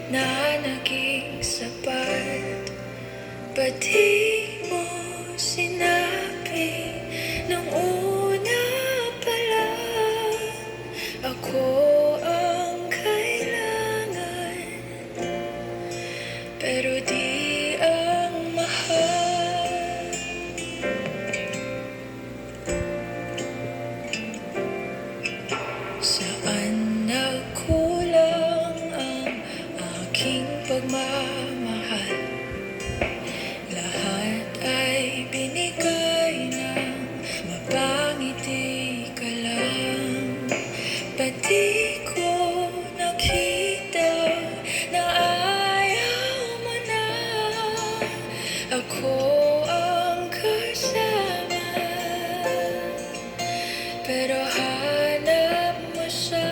na naging sapat. Ba't di mo sinabi nung una pa lang ako ang kailangan, pero di ang mahal? Saan nagkulang ang aking pagmamahal? Lahat ay binigay ng mapangiti ka lang. Ba't di ko nakita na ayaw mo na ako ang kasama? Pero hanap mo siya,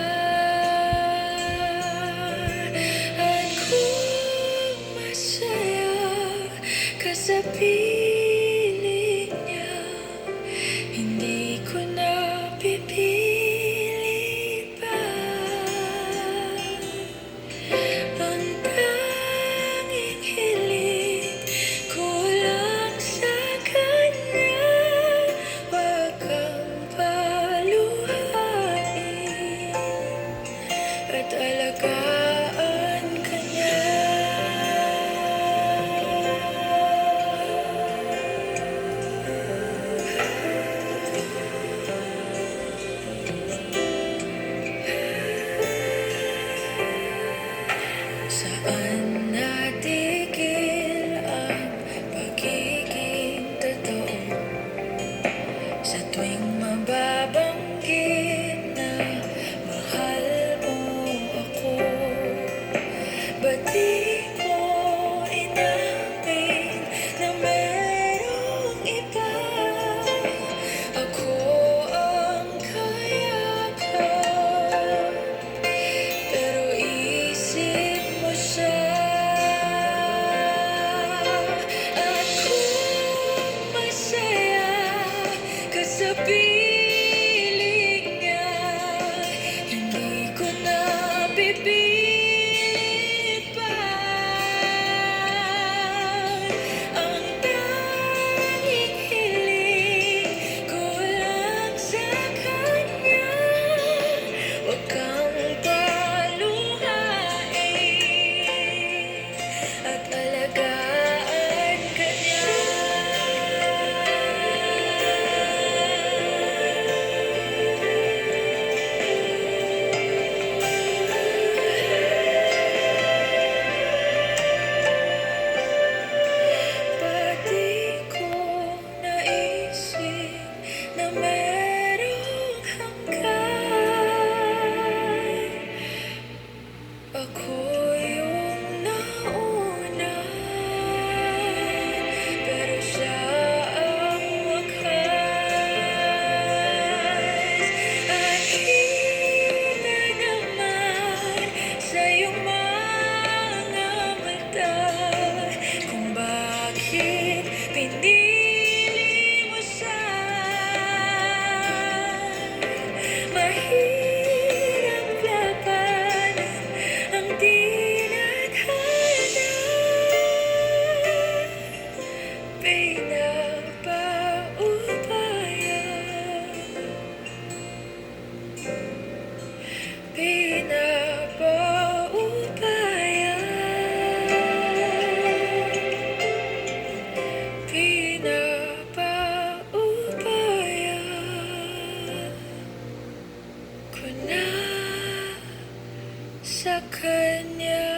at kung masaya ka sa piling niya, hindi ko na pipilit pa. Ang tanging hiling ko lang sa kanya, wag kang paluhain at alagaan ka niya. Saan natigil ang pagiging totoo? Sa tuwing mababanggit na mahal mo ako, ba't di mo inamin na merong iba? Ako ang kayakap, pero isip mo siya. At kung masaya ka sa piling niya, hindi ko na pipilit pa. Ang tanging hiling ko lang sa kanya, wag kang paluhain at alagaan ka niya. Ba't di ko naisip na merong hanggan? Ako yung nauna, pero siya ang wakas. At kita naman sa iyong mga mata kung bakit pinili mo siya. Mahirap labanan ang tinadhana, pinapaubaya, pinapaubaya ko na sa kanya.